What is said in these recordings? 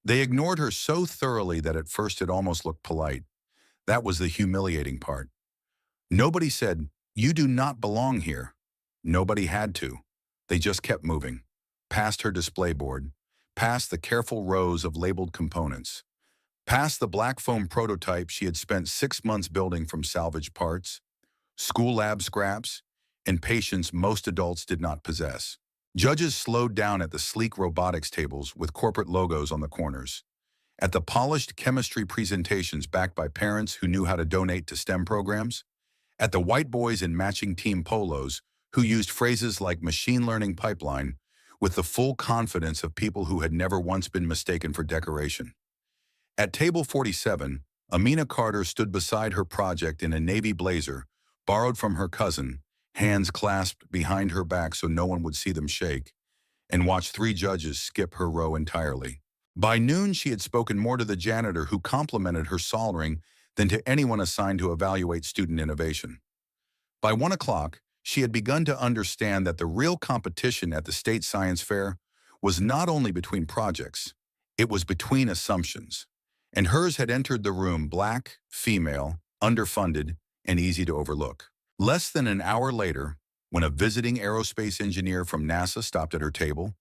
They ignored her so thoroughly that at first it almost looked polite. That was the humiliating part. Nobody said, "You do not belong here." Nobody had to. They just kept moving. Past her display board, past the careful rows of labeled components, past the black foam prototype she had spent 6 months building from salvaged parts, school lab scraps, and patience most adults did not possess. Judges slowed down at the sleek robotics tables with corporate logos on the corners, at the polished chemistry presentations backed by parents who knew how to donate to STEM programs, at the white boys in matching team polos who used phrases like machine learning pipeline with the full confidence of people who had never once been mistaken for decoration. At table 47, Amina Carter stood beside her project in a navy blazer, borrowed from her cousin, hands clasped behind her back so no one would see them shake, and watched three judges skip her row entirely. By noon, she had spoken more to the janitor who complimented her soldering than to anyone assigned to evaluate student innovation. By 1 o'clock, she had begun to understand that the real competition at the state science fair was not only between projects, it was between assumptions. And hers had entered the room black, female, underfunded, and easy to overlook. Less than an hour later, when a visiting aerospace engineer from NASA stopped at her table,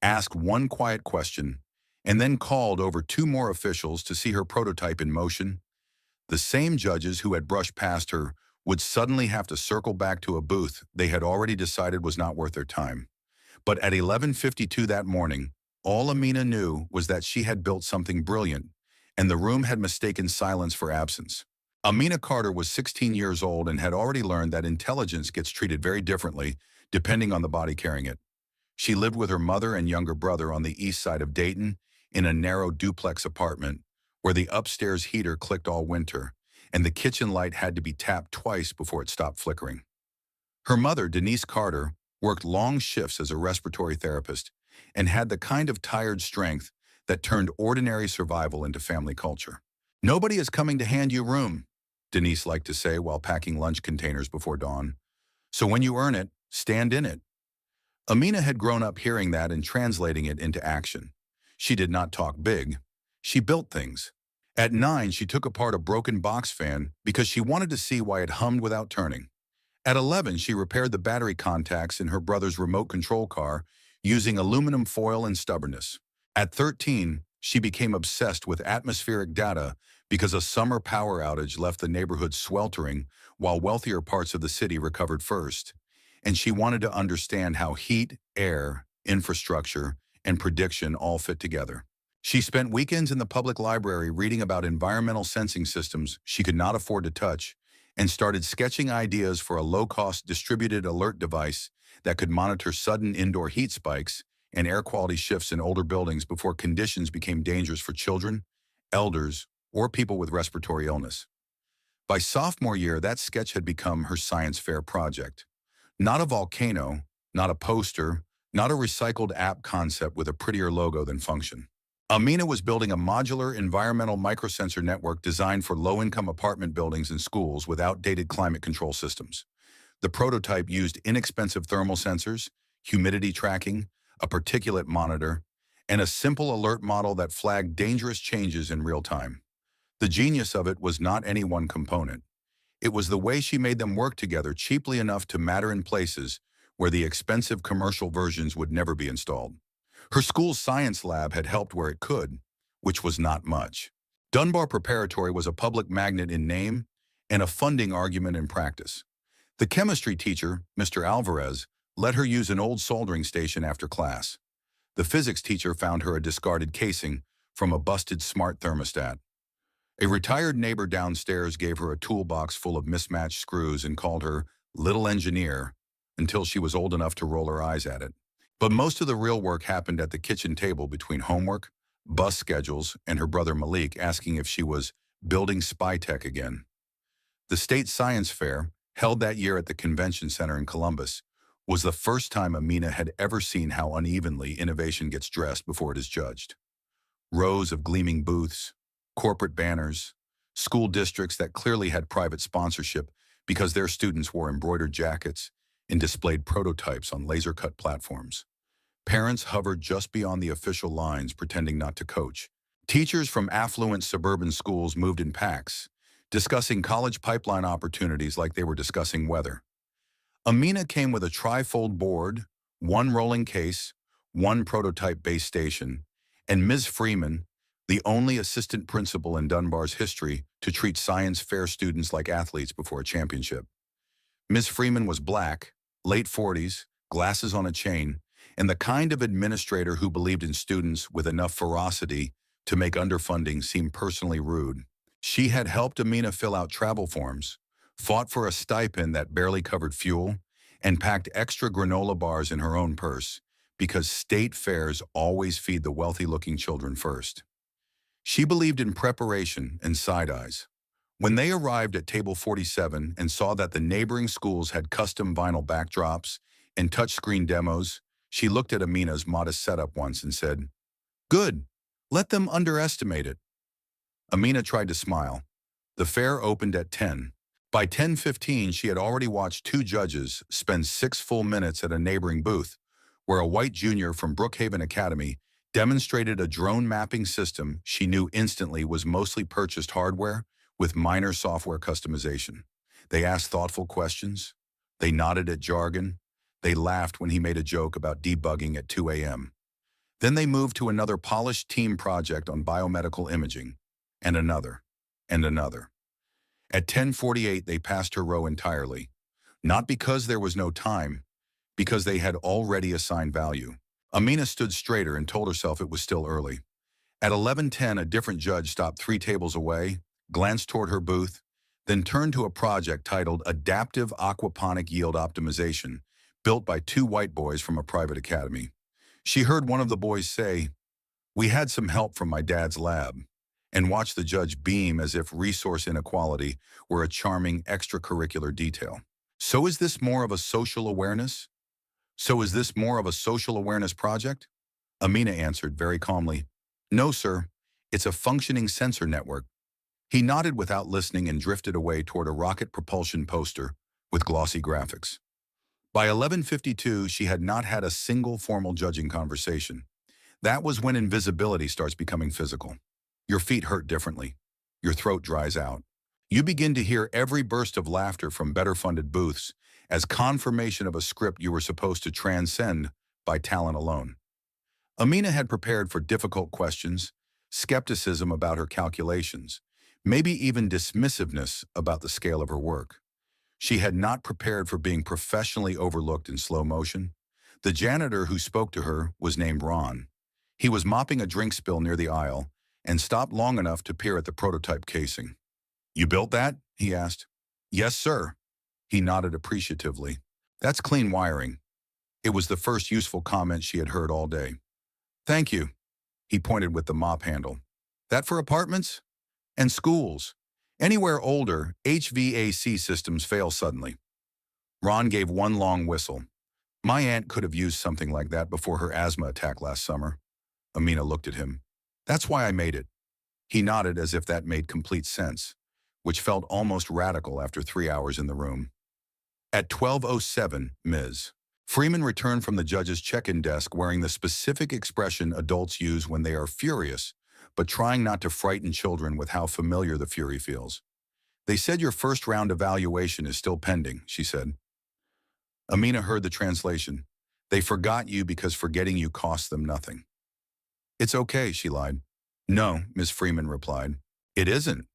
asked one quiet question, and then called over two more officials to see her prototype in motion, the same judges who had brushed past her would suddenly have to circle back to a booth they had already decided was not worth their time. But at 11:52 that morning, all Amina knew was that she had built something brilliant, and the room had mistaken silence for absence. Amina Carter was 16 years old and had already learned that intelligence gets treated very differently depending on the body carrying it. She lived with her mother and younger brother on the east side of Dayton in a narrow duplex apartment where the upstairs heater clicked all winter, and the kitchen light had to be tapped twice before it stopped flickering. Her mother, Denise Carter, worked long shifts as a respiratory therapist and had the kind of tired strength that turned ordinary survival into family culture. "Nobody is coming to hand you room," Denise liked to say while packing lunch containers before dawn. "So when you earn it, stand in it." Amina had grown up hearing that and translating it into action. She did not talk big. She built things. At 9, she took apart a broken box fan because she wanted to see why it hummed without turning. At 11, she repaired the battery contacts in her brother's remote control car using aluminum foil and stubbornness. At 13, she became obsessed with atmospheric data because a summer power outage left the neighborhood sweltering while wealthier parts of the city recovered first. And she wanted to understand how heat, air, infrastructure, and prediction all fit together. She spent weekends in the public library reading about environmental sensing systems she could not afford to touch and started sketching ideas for a low-cost distributed alert device that could monitor sudden indoor heat spikes and air quality shifts in older buildings before conditions became dangerous for children, elders, or people with respiratory illness. By sophomore year, that sketch had become her science fair project. Not a volcano, not a poster, not a recycled app concept with a prettier logo than function. Amina was building a modular environmental microsensor network designed for low-income apartment buildings and schools with outdated climate control systems. The prototype used inexpensive thermal sensors, humidity tracking, a particulate monitor, and a simple alert model that flagged dangerous changes in real time. The genius of it was not any one component. It was the way she made them work together cheaply enough to matter in places where the expensive commercial versions would never be installed. Her school's science lab had helped where it could, which was not much. Dunbar Preparatory was a public magnet in name and a funding argument in practice. The chemistry teacher, Mr. Alvarez, let her use an old soldering station after class. The physics teacher found her a discarded casing from a busted smart thermostat. A retired neighbor downstairs gave her a toolbox full of mismatched screws and called her "Little Engineer" until she was old enough to roll her eyes at it. But most of the real work happened at the kitchen table between homework, bus schedules, and her brother Malik asking if she was building spy tech again. The State Science Fair, held that year at the Convention Center in Columbus, was the first time Amina had ever seen how unevenly innovation gets dressed before it is judged. Rows of gleaming booths, corporate banners, school districts that clearly had private sponsorship because their students wore embroidered jackets and displayed prototypes on laser-cut platforms. Parents hovered just beyond the official lines pretending not to coach, Teachers from affluent suburban schools moved in packs, discussing college pipeline opportunities like they were discussing weather. Amina came with a tri-fold board, one rolling case, one prototype base station, and Ms. Freeman, the only assistant principal in Dunbar's history to treat science fair students like athletes before a championship. Ms. Freeman was black, late 40s, glasses on a chain, and the kind of administrator who believed in students with enough ferocity to make underfunding seem personally rude. She had helped Amina fill out travel forms, fought for a stipend that barely covered fuel, and packed extra granola bars in her own purse because state fairs always feed the wealthy-looking children first. She believed in preparation and side eyes. When they arrived at table 47 and saw that the neighboring schools had custom vinyl backdrops and touchscreen demos, she looked at Amina's modest setup once and said, "Good, let them underestimate it." Amina tried to smile. The fair opened at 10. By 10:15, she had already watched two judges spend 6 full minutes at a neighboring booth, where a white junior from Brookhaven Academy demonstrated a drone mapping system she knew instantly was mostly purchased hardware with minor software customization. They asked thoughtful questions. They nodded at jargon. They laughed when he made a joke about debugging at 2 a.m. Then they moved to another polished team project on biomedical imaging, and another, and another. At 10:48, they passed her row entirely, not because there was no time, because they had already assigned value. Amina stood straighter and told herself it was still early. At 11:10, a different judge stopped 3 tables away, glanced toward her booth, then turned to a project titled Adaptive Aquaponic Yield Optimization, built by 2 white boys from a private academy. She heard one of the boys say, "We had some help from my dad's lab," and watched the judge beam as if resource inequality were a charming extracurricular detail. So is this more of a social awareness? So is this more of a social awareness project? Amina answered very calmly, "No, sir. It's a functioning sensor network." He nodded without listening and drifted away toward a rocket propulsion poster with glossy graphics. By 11:52, she had not had a single formal judging conversation. That was when invisibility starts becoming physical. Your feet hurt differently. Your throat dries out. You begin to hear every burst of laughter from better-funded booths as confirmation of a script you were supposed to transcend by talent alone. Amina had prepared for difficult questions, skepticism about her calculations, maybe even dismissiveness about the scale of her work. She had not prepared for being professionally overlooked in slow motion. The janitor who spoke to her was named Ron. He was mopping a drink spill near the aisle and stopped long enough to peer at the prototype casing. "You built that?" he asked. "Yes, sir." He nodded appreciatively. "That's clean wiring." It was the first useful comment she had heard all day. "Thank you." He pointed with the mop handle. "That for apartments? And schools. Anywhere older, HVAC systems fail suddenly." Ron gave one long whistle. "My aunt could have used something like that before her asthma attack last summer." Amina looked at him. "That's why I made it." He nodded as if that made complete sense, which felt almost radical after 3 hours in the room. At 12:07, Ms. Freeman returned from the judge's check-in desk wearing the specific expression adults use when they are furious, but trying not to frighten children with how familiar the fury feels. "They said your first round evaluation is still pending," she said. Amina heard the translation. "They forgot you because forgetting you cost them nothing." "It's okay," she lied. "No," Ms. Freeman replied. "It isn't."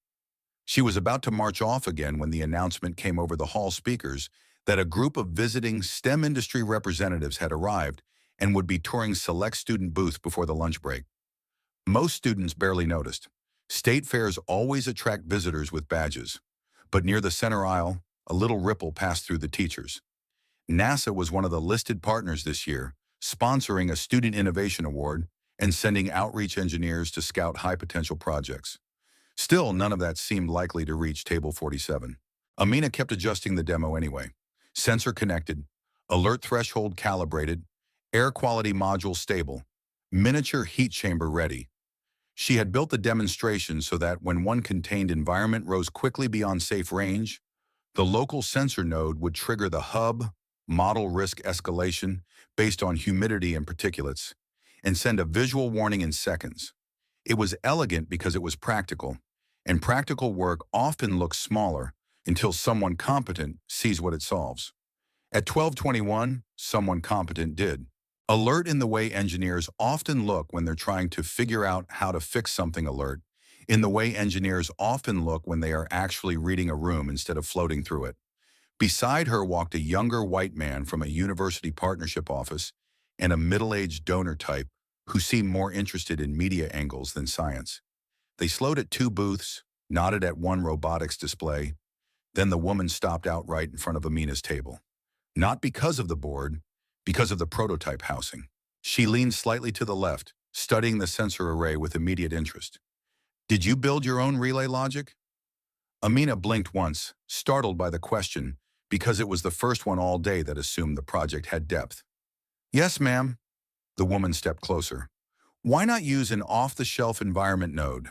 She was about to march off again when the announcement came over the hall speakers that a group of visiting STEM industry representatives had arrived and would be touring select student booths before the lunch break. Most students barely noticed. State fairs always attract visitors with badges. But near the center aisle, a little ripple passed through the teachers. NASA was one of the listed partners this year, sponsoring a Student Innovation Award and sending outreach engineers to scout high-potential projects. Still, none of that seemed likely to reach table 47. Amina kept adjusting the demo anyway. Sensor connected, alert threshold calibrated, air quality module stable, miniature heat chamber ready. She had built the demonstration so that when one contained environment rose quickly beyond safe range, the local sensor node would trigger the hub model risk escalation based on humidity and particulates and send a visual warning in seconds. It was elegant because it was practical, and practical work often looks smaller until someone competent sees what it solves. At 12:21, someone competent did. Alert in the way engineers often look when they're trying to figure out how to fix something. Alert in the way engineers often look when they are actually reading a room instead of floating through it. Beside her walked a younger white man from a university partnership office and a middle-aged donor type who seemed more interested in media angles than science. They slowed at two booths, nodded at one robotics display. Then the woman stopped outright in front of Amina's table. Not because of the board, because of the prototype housing. She leaned slightly to the left, studying the sensor array with immediate interest. Did you build your own relay logic? Amina blinked once, startled by the question, because it was the first one all day that assumed the project had depth. Yes, ma'am. The woman stepped closer. Why not use an off-the-shelf environment node?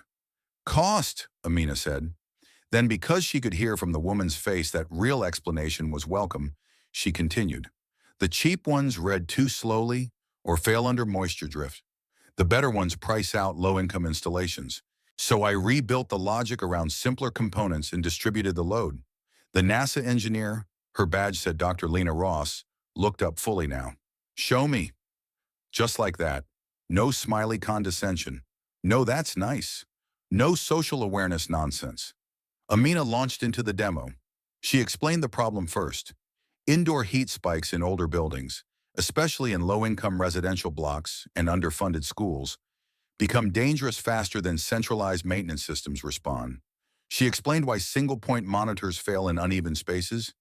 Cost, Amina said. Then, because she could hear from the woman's face that real explanation was welcome, she continued. The cheap ones read too slowly or fail under moisture drift. The better ones price out low-income installations. So I rebuilt the logic around simpler components and distributed the load. The NASA engineer, her badge said Dr. Lena Ross, looked up fully now. Show me. Just like that. No smiley condescension. No, that's nice. No social awareness nonsense. Amina launched into the demo. She explained the problem first. Indoor heat spikes in older buildings, especially in low-income residential blocks and underfunded schools, become dangerous faster than centralized maintenance systems respond. She explained why single-point monitors fail in uneven spaces.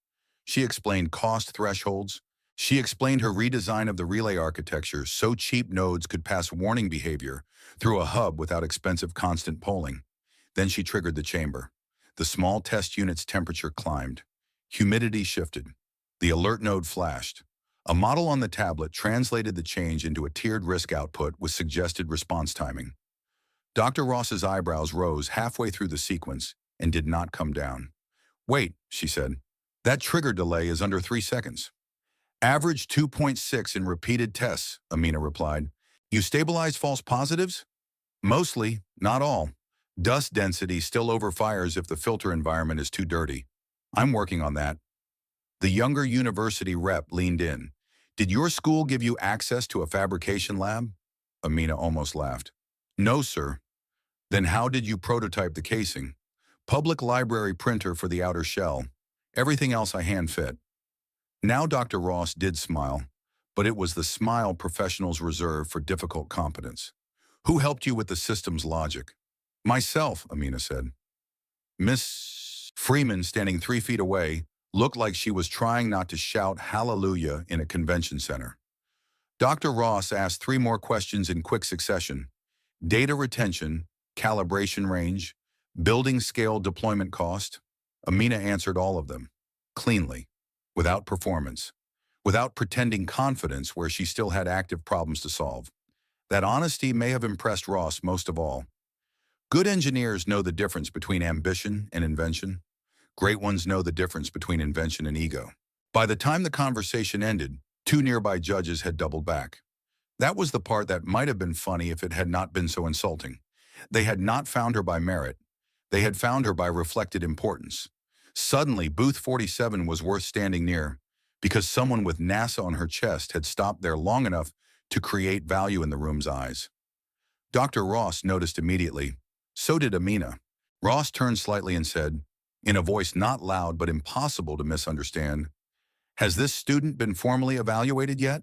She explained cost thresholds. She explained her redesign of the relay architecture so cheap nodes could pass warning behavior through a hub without expensive constant polling. Then she triggered the chamber. The small test unit's temperature climbed. Humidity shifted. The alert node flashed. A model on the tablet translated the change into a tiered risk output with suggested response timing. Dr. Ross's eyebrows rose halfway through the sequence and did not come down. Wait, she said. That trigger delay is under 3 seconds. Average 2.6 in repeated tests, Amina replied. You stabilize false positives? Mostly, not all. Dust density still overfires if the filter environment is too dirty. I'm working on that. The younger university rep leaned in. Did your school give you access to a fabrication lab? Amina almost laughed. No, sir. Then how did you prototype the casing? Public library printer for the outer shell. Everything else I hand-fit. Now Dr. Ross did smile, but it was the smile professionals reserve for difficult competence. Who helped you with the system's logic? Myself, Amina said. Miss Freeman, standing 3 feet away, looked like she was trying not to shout hallelujah in a convention center. Dr. Ross asked 3 more questions in quick succession. Data retention, calibration range, building scale deployment cost. Amina answered all of them, cleanly, without performance, without pretending confidence where she still had active problems to solve. That honesty may have impressed Ross most of all. Good engineers know the difference between ambition and invention. Great ones know the difference between invention and ego. By the time the conversation ended, 2 nearby judges had doubled back. That was the part that might have been funny if it had not been so insulting. They had not found her by merit. They had found her by reflected importance. Suddenly, booth 47 was worth standing near because someone with NASA on her chest had stopped there long enough to create value in the room's eyes. Dr. Ross noticed immediately. So did Amina. Ross turned slightly and said, in a voice not loud but impossible to misunderstand, has this student been formally evaluated yet?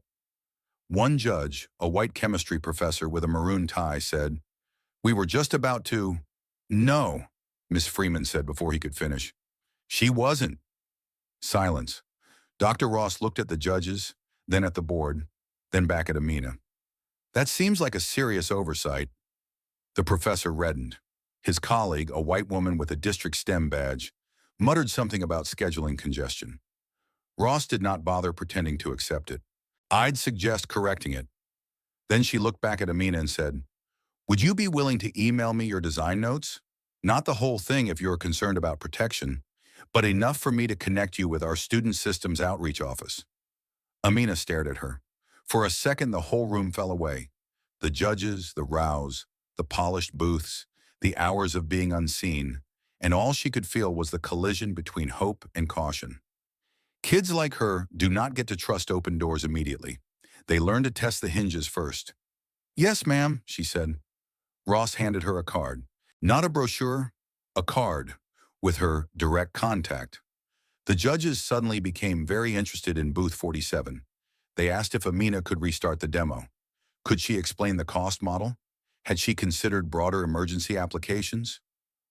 One judge, a white chemistry professor with a maroon tie, said, we were just about to. No, Miss Freeman said before he could finish. She wasn't. Silence. Dr. Ross looked at the judges, then at the board, then back at Amina. That seems like a serious oversight. The professor reddened. His colleague, a white woman with a district STEM badge, muttered something about scheduling congestion. Ross did not bother pretending to accept it. I'd suggest correcting it. Then she looked back at Amina and said, would you be willing to email me your design notes? Not the whole thing if you're concerned about protection, but enough for me to connect you with our Student Systems Outreach Office. Amina stared at her. For a second, the whole room fell away. The judges, the rows, the polished booths, the hours of being unseen, and all she could feel was the collision between hope and caution. Kids like her do not get to trust open doors immediately. They learn to test the hinges first. "Yes, ma'am," she said. Ross handed her a card. Not a brochure, a card, with her direct contact. The judges suddenly became very interested in booth 47. They asked if Amina could restart the demo. Could she explain the cost model? Had she considered broader emergency applications?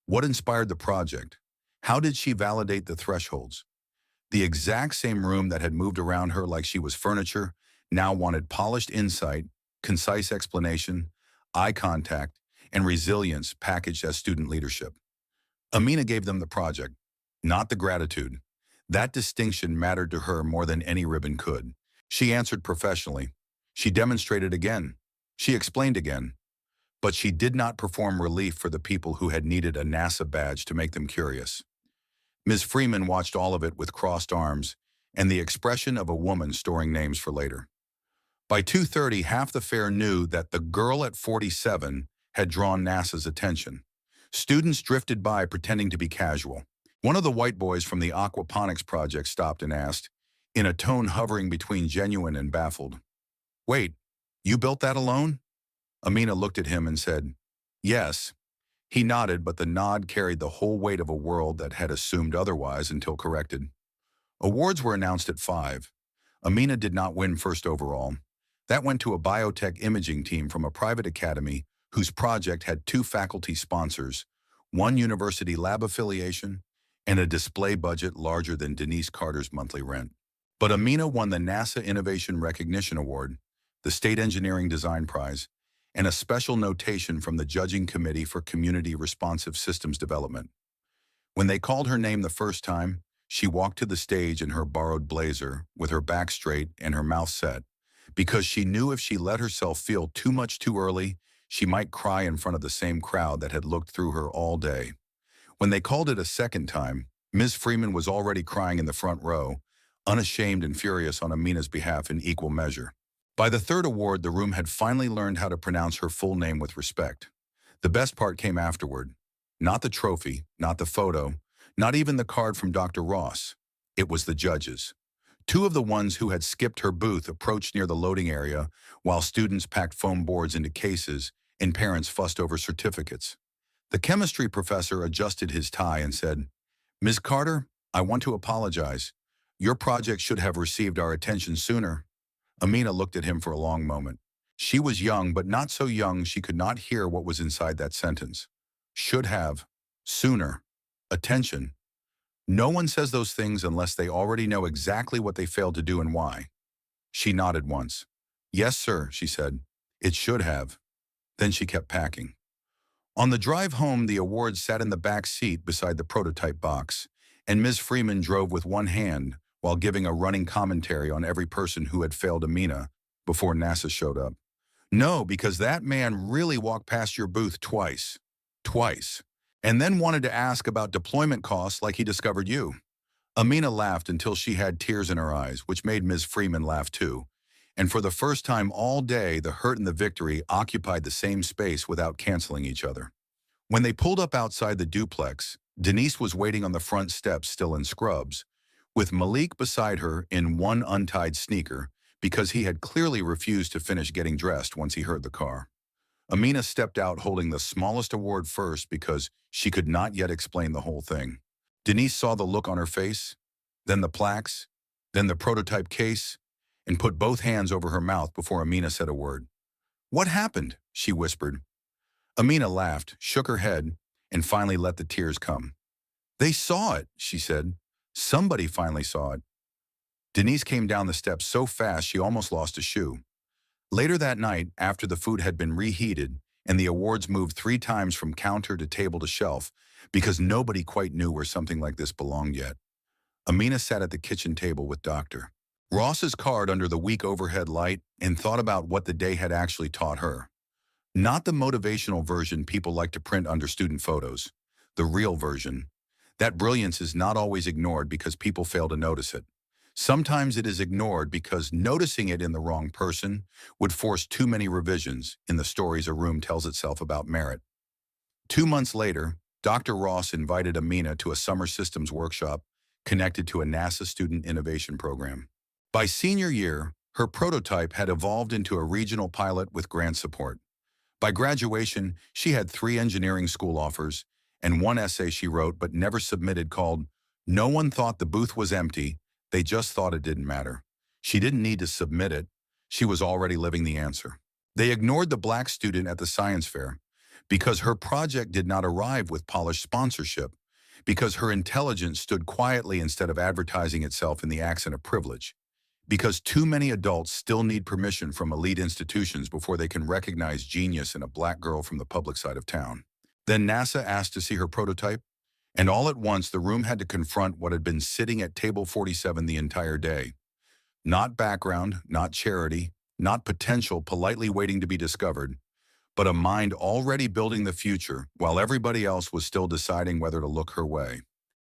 What inspired the project? How did she validate the thresholds? The exact same room that had moved around her like she was furniture now wanted polished insight, concise explanation, eye contact, and resilience packaged as student leadership. Amina gave them the project, not the gratitude. That distinction mattered to her more than any ribbon could. She answered professionally. She demonstrated again. She explained again. But she did not perform relief for the people who had needed a NASA badge to make them curious. Ms. Freeman watched all of it with crossed arms and the expression of a woman storing names for later. By 2:30, half the fair knew that the girl at 47 had drawn NASA's attention. Students drifted by pretending to be casual. One of the white boys from the aquaponics project stopped and asked, in a tone hovering between genuine and baffled, "Wait, you built that alone?" Amina looked at him and said, "Yes." He nodded, but the nod carried the whole weight of a world that had assumed otherwise until corrected. Awards were announced at 5. Amina did not win first overall. That went to a biotech imaging team from a private academy whose project had 2 faculty sponsors, 1 university lab affiliation, and a display budget larger than Denise Carter's monthly rent. But Amina won the NASA Innovation Recognition Award, the State Engineering Design Prize, and a special notation from the Judging Committee for Community Responsive Systems Development. When they called her name the first time, she walked to the stage in her borrowed blazer, with her back straight and her mouth set, because she knew if she let herself feel too much too early, she might cry in front of the same crowd that had looked through her all day. When they called it a second time, Ms. Freeman was already crying in the front row, unashamed and furious on Amina's behalf in equal measure. By the third award, the room had finally learned how to pronounce her full name with respect. The best part came afterward. Not the trophy, not the photo, not even the card from Dr. Ross. It was the judges. 2 of the ones who had skipped her booth approached near the loading area while students packed foam boards into cases and parents fussed over certificates. The chemistry professor adjusted his tie and said, "Ms. Carter, I want to apologize. Your project should have received our attention sooner." Amina looked at him for a long moment. She was young, but not so young she could not hear what was inside that sentence. Should have. Sooner. Attention. No one says those things unless they already know exactly what they failed to do and why. She nodded once. "Yes, sir," she said. "It should have." Then she kept packing. On the drive home, the awards sat in the back seat beside the prototype box, and Ms. Freeman drove with one hand while giving a running commentary on every person who had failed Amina before NASA showed up. "No, because that man really walked past your booth twice. Twice. And then wanted to ask about deployment costs like he discovered you." Amina laughed until she had tears in her eyes, which made Ms. Freeman laugh too. And for the first time all day, the hurt and the victory occupied the same space without canceling each other. When they pulled up outside the duplex, Denise was waiting on the front steps still in scrubs, with Malik beside her in one untied sneaker because he had clearly refused to finish getting dressed once he heard the car. Amina stepped out holding the smallest award first because she could not yet explain the whole thing. Denise saw the look on her face, then the plaques, then the prototype case, and put both hands over her mouth before Amina said a word. "What happened?" she whispered. Amina laughed, shook her head, and finally let the tears come. "They saw it," she said. "Somebody finally saw it." Denise came down the steps so fast she almost lost a shoe. Later that night, after the food had been reheated and the awards moved 3 times from counter to table to shelf, because nobody quite knew where something like this belonged yet, Amina sat at the kitchen table with Dr. Ross's card under the weak overhead light and thought about what the day had actually taught her. Not the motivational version people like to print under student photos, the real version. That brilliance is not always ignored because people fail to notice it. Sometimes it is ignored because noticing it in the wrong person would force too many revisions in the stories a room tells itself about merit. 2 months later, Dr. Ross invited Amina to a summer systems workshop connected to a NASA student innovation program. By senior year, her prototype had evolved into a regional pilot with grant support. By graduation, she had 3 engineering school offers and one essay she wrote but never submitted called "No One Thought the Booth Was Empty, They Just Thought It Didn't Matter." She didn't need to submit it. She was already living the answer. They ignored the black student at the science fair because her project did not arrive with polished sponsorship, because her intelligence stood quietly instead of advertising itself in the accent of privilege, because too many adults still need permission from elite institutions before they can recognize genius in a black girl from the public side of town. Then NASA asked to see her prototype, and all at once the room had to confront what had been sitting at table 47 the entire day. Not background, not charity, not potential politely waiting to be discovered, but a mind already building the future while everybody else was still deciding whether to look her way.